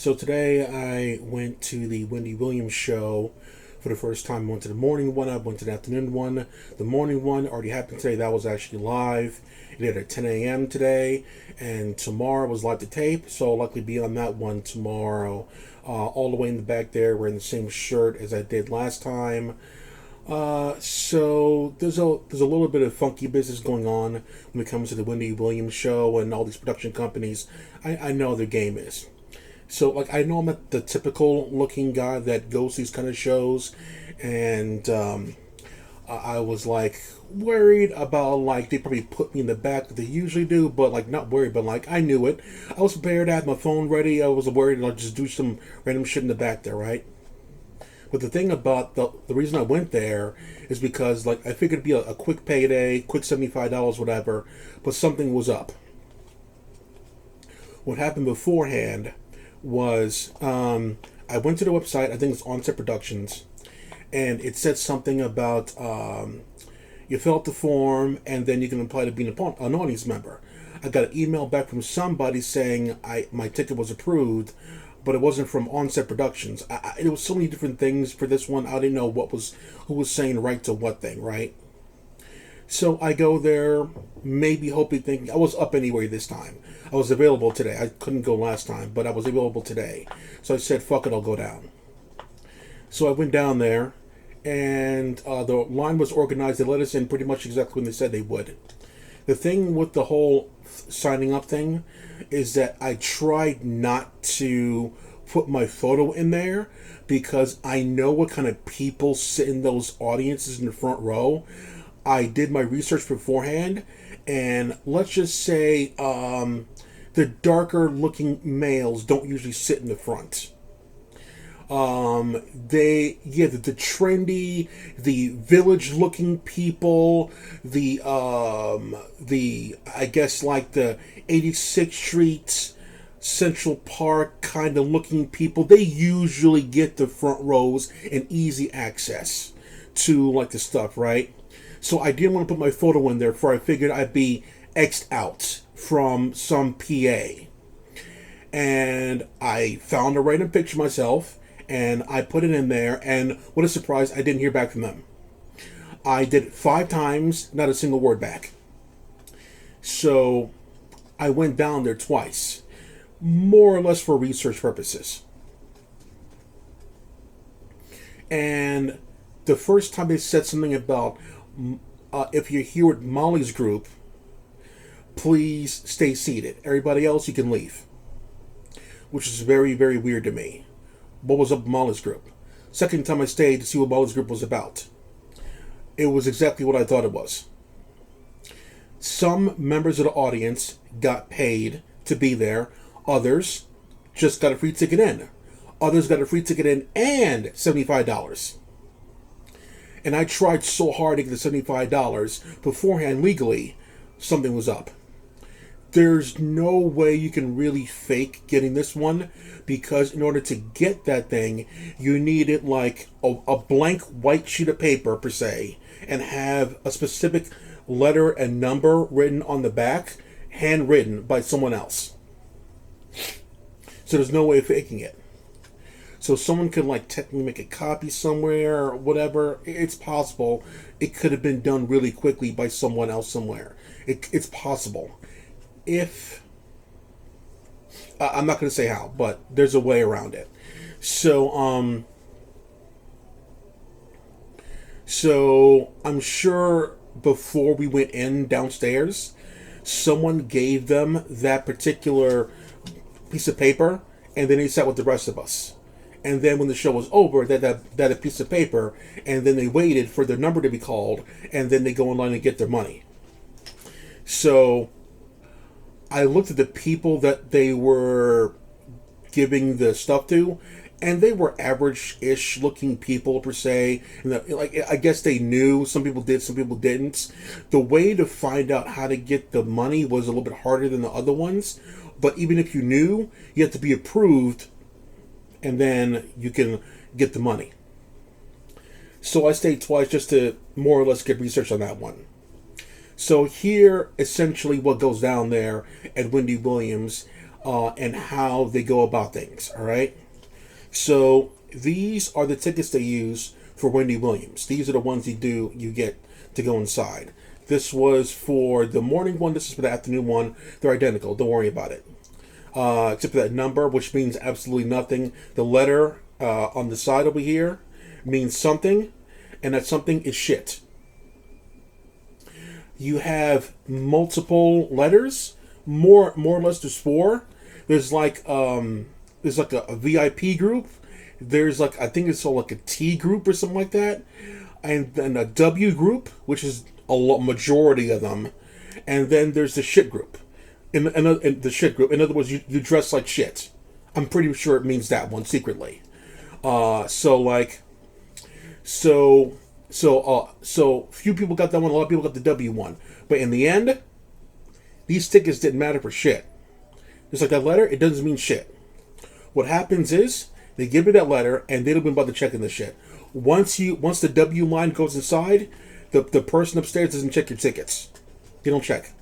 So today I went to the Wendy Williams show for the first time. I went to the morning one, I went to the afternoon one. The morning one already happened today. That was actually live. It did at 10 a.m. today, and tomorrow was live to tape, so I'll likely be on that one tomorrow. All the way in the back there, wearing the same shirt as I did last time. So there's a little bit of funky business going on when it comes to the Wendy Williams show and all these production companies. I know their game is. So, like, I know I'm not the typical looking guy that goes to these kind of shows, and I was, like, worried about, like, they probably put me in the back that they usually do, but, like, not worried, but, like, I knew it. I was prepared, I had my phone ready, I was worried I'll just do some random shit in the back there, right? But the thing about the reason I went there is because, like, I figured it'd be a quick payday, quick $75, whatever, but something was up. What happened beforehand was I went to the website, I think it's Onset Productions, and it said something about you fill out the form and then you can apply to be an audience member. I got an email back from somebody saying my ticket was approved, but it wasn't from Onset Productions. There was so many different things for this one. I didn't know who was saying right to what thing, right? So I go there, maybe hoping, thinking I was up anyway this time. I was available today. I couldn't go last time, but I was available today. So I said, fuck it, I'll go down. So I went down there, and the line was organized. They let us in pretty much exactly when they said they would. The thing with the whole signing up thing is that I tried not to put my photo in there because I know what kind of people sit in those audiences in the front row. I did my research beforehand, and let's just say the darker looking males don't usually sit in the front. The trendy, the village looking people, the I guess like the 86th Street, Central Park kind of looking people, they usually get the front rows and easy access to like the stuff, right? So I didn't want to put my photo in there, for I figured I'd be X'd out from some PA. And I found a random picture myself, and I put it in there, and what a surprise, I didn't hear back from them. I did it 5 times, not a single word back. So I went down there twice, more or less for research purposes. And the first time they said something about if you're here with Molly's group, please stay seated. Everybody else, you can leave. Which is very, very weird to me. What was up with Molly's group? Second time I stayed to see what Molly's group was about. It was exactly what I thought it was. Some members of the audience got paid to be there. Others just got a free ticket in. Others got a free ticket in and $75. And I tried so hard to get the $75 beforehand legally. Something was up. There's no way you can really fake getting this one, because in order to get that thing, you needed like a blank white sheet of paper per se, and have a specific letter and number written on the back, handwritten by someone else. So there's no way of faking it. So someone could like technically make a copy somewhere or whatever. It's possible. It could have been done really quickly by someone else somewhere. It's possible. If I'm not going to say how, but there's a way around it. So I'm sure before we went in downstairs, someone gave them that particular piece of paper, and then they sat with the rest of us. And then when the show was over, they had a piece of paper, and then they waited for their number to be called, and then they go online and get their money. So I looked at the people that they were giving the stuff to, and they were average-ish looking people per se. And I guess they knew. Some people did, some people didn't. The way to find out how to get the money was a little bit harder than the other ones. But even if you knew, you had to be approved, and then you can get the money. So I stayed twice just to more or less get research on that one. So here, essentially what goes down there at Wendy Williams, and how they go about things. All right. So these are the tickets they use for Wendy Williams. These are the ones you get to go inside. This was for the morning one. This is for the afternoon one. They're identical. Don't worry about it. Except for that number, which means absolutely nothing. The letter on the side over here means something, and that something is shit. You have multiple letters. More or less, there's four. There's like a VIP group. There's like, I think it's like a T group or something like that, and then a W group, which is majority of them, and then there's the shit group. In the shit group, in other words, you dress like shit. I'm pretty sure it means that one secretly. So few people got that one. A lot of people got the W one, but in the end, these tickets didn't matter for shit. Just like that letter, it doesn't mean shit. What happens is they give you that letter, and they don't even bother checking the shit. Once the W line goes inside, the person upstairs doesn't check your tickets. They don't check.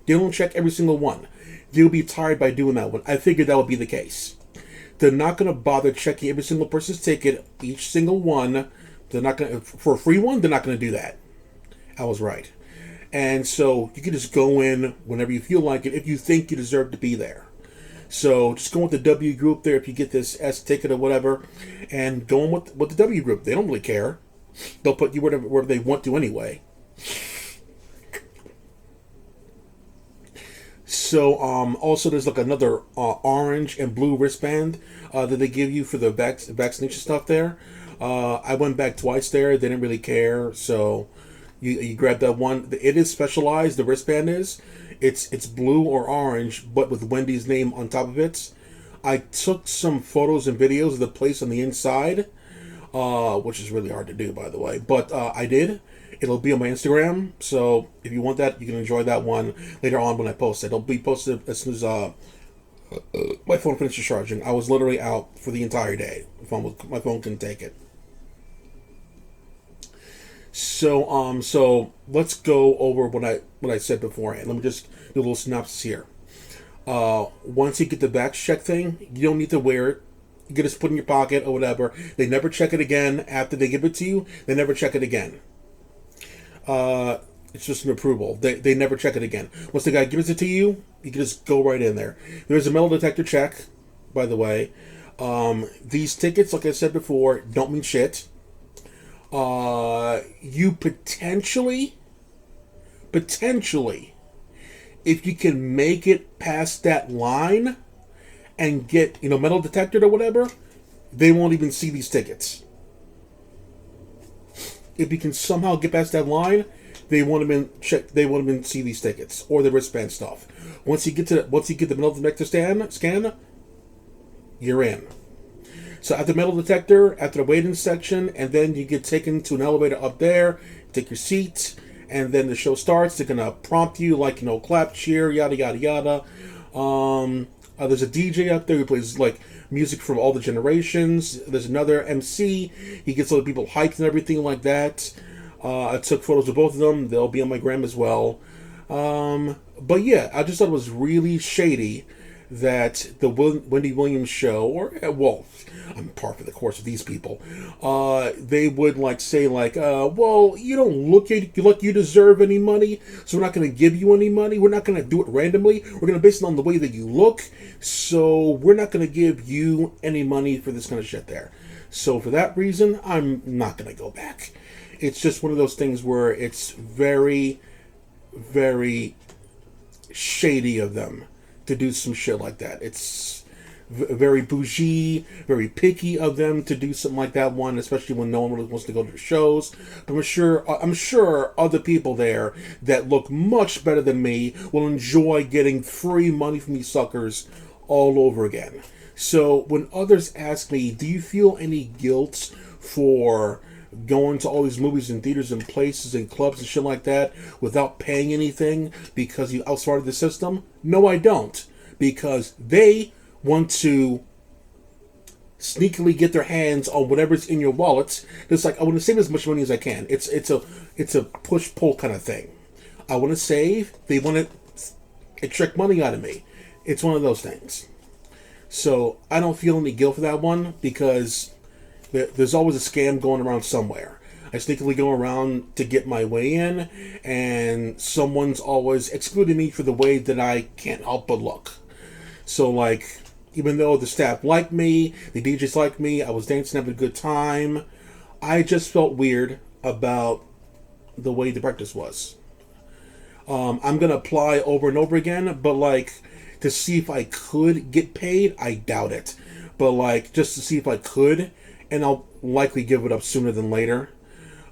They don't check every single one. They'll be tired by doing that one. I figured that would be the case. They're not going to bother checking every single person's ticket, each single one. They're not going to, for a free one, they're not going to do that. I was right. And so you can just go in whenever you feel like it, if you think you deserve to be there. So just go with the W group there if you get this S ticket or whatever, and go in with the W group. They don't really care. They'll put you wherever they want to anyway. So also there's like another orange and blue wristband that they give you for the vaccination stuff there. I went back twice there. They didn't really care, so you grab that one. It is specialized. The wristband is. It's blue or orange, but with Wendy's name on top of it. I took some photos and videos of the place on the inside, which is really hard to do, by the way. But I did. It'll be on my Instagram, so if you want that, you can enjoy that one later on when I post it. It'll be posted as soon as my phone finishes charging. I was literally out for the entire day. My phone couldn't take it. So let's go over what I said beforehand. Let me just do a little synopsis here. Once you get the back check thing, you don't need to wear it. You can just put it in your pocket or whatever. They never check it again after they give it to you. They never check it again. It's just an approval. They never check it again. Once the guy gives it to you, you can just go right in there. There's a metal detector check, by the way. These tickets, like I said before, don't mean shit. You potentially, if you can make it past that line and get, metal detected or whatever, they won't even see these tickets. If you can somehow get past that line, they won't even see these tickets or the wristband stuff. Once you get the metal detector scan, you're in. So at the metal detector, after the waiting section, and then you get taken to an elevator up there, take your seat, and then the show starts. They're gonna prompt you like, clap, cheer, yada yada yada. There's a DJ up there who plays like music from all the generations. There's another MC. He gets other people hyped and everything like that. I took photos of both of them. They'll be on my gram as well. But yeah, I just thought it was really shady that the Wendy Williams show, I'm par for the course of these people. They would say well, you don't look like you deserve any money, so we're not going to give you any money. We're not going to do it randomly. We're going to base it on the way that you look. So we're not going to give you any money for this kind of shit there. So for that reason, I'm not going to go back. It's just one of those things where it's very, very shady of them to do some shit like that. It's very bougie, very picky of them to do something like that one, especially when no one really wants to go to the shows. But I'm sure other people there that look much better than me will enjoy getting free money from these suckers all over again. So when others ask me, do you feel any guilt for going to all these movies and theaters and places and clubs and shit like that without paying anything because you outsmarted the system? No, I don't. Because they want to sneakily get their hands on whatever's in your wallets. It's like, I want to save as much money as I can. It's a push-pull kind of thing. I want to save. They want to extract money out of me. It's one of those things. So I don't feel any guilt for that one because there's always a scam going around somewhere. I sneakily go around to get my way in, and someone's always excluding me for the way that I can't help but look. So, like, even though the staff liked me, the DJs liked me, I was dancing, having a good time, I just felt weird about the way the practice was. I'm going to apply over and over again, but, like, to see if I could get paid, I doubt it. But, like, just to see if I could, and I'll likely give it up sooner than later.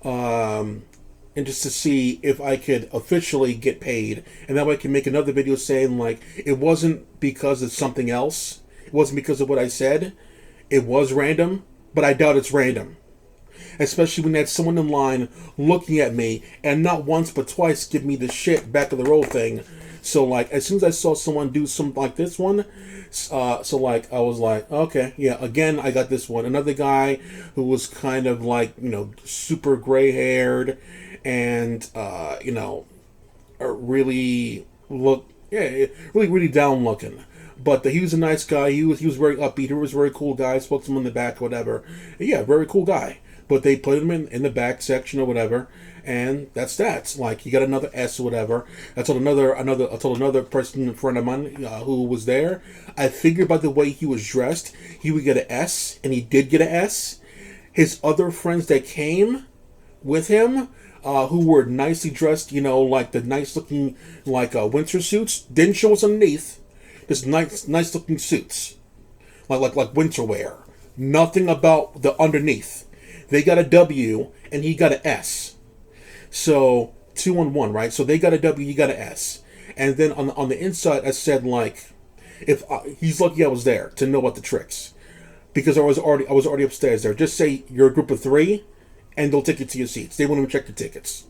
And just to see if I could officially get paid, and that way I can make another video saying, like, it wasn't because of something else, it wasn't because of what I said, it was random, but I doubt it's random. Especially when there's someone in line looking at me and not once but twice give me the shit back of the road thing. So, like, as soon as I saw someone do something like this one, like, I was like, okay, yeah, again, I got this one. Another guy who was kind of like, super gray haired and, really really down looking. But he was a nice guy. He was very upbeat. He was a very cool guy. I spoke to him in the back, whatever. Yeah, very cool guy. But they put him in the back section or whatever, and that's that. Like, he got another S or whatever. I told another person, friend of mine who was there. I figured by the way he was dressed, he would get an S, and he did get an S. His other friends that came with him, who were nicely dressed, like the nice looking winter suits, didn't show us underneath. Just nice looking suits, like winter wear. Nothing about the underneath. They got a W and he got an S. So 2 on 1, right? So they got a W, you got an S. And then on the inside, I said, like, if he's lucky I was there to know about the tricks, because I was already upstairs there. Just say you're a group of 3, and they'll take you to your seats. They won't even check the tickets.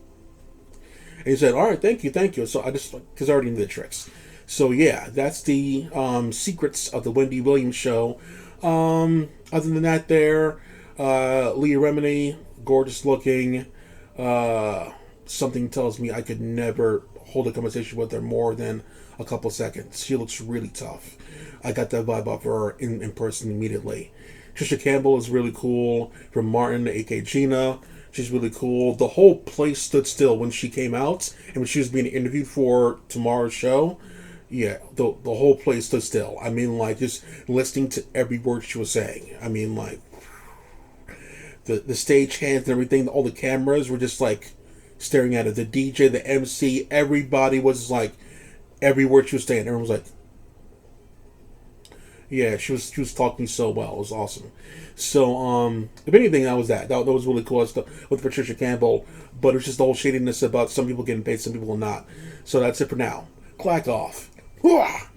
And he said, all right, thank you. So because I already knew the tricks. So yeah, that's the secrets of the Wendy Willams show. Other than that, Leah Remini, gorgeous looking. Something tells me I could never hold a conversation with her more than a couple seconds. She looks really tough. I got that vibe off her in person immediately. Trisha Campbell is really cool. From Martin, aka Gina, she's really cool. The whole place stood still when she came out and when she was being interviewed for tomorrow's show. Yeah, the whole place stood still. I mean, like, just listening to every word she was saying. I mean, like, the stage hands and everything, all the cameras were just, like, staring at it. The DJ, the MC, everybody was, like, every word she was saying. Everyone was like, yeah, she was talking so well. It was awesome. So, if anything, that was that. That was really cool stuff with Patricia Campbell. But it was just the whole shadiness about some people getting paid, some people not. So that's it for now. Clack off. Hooah!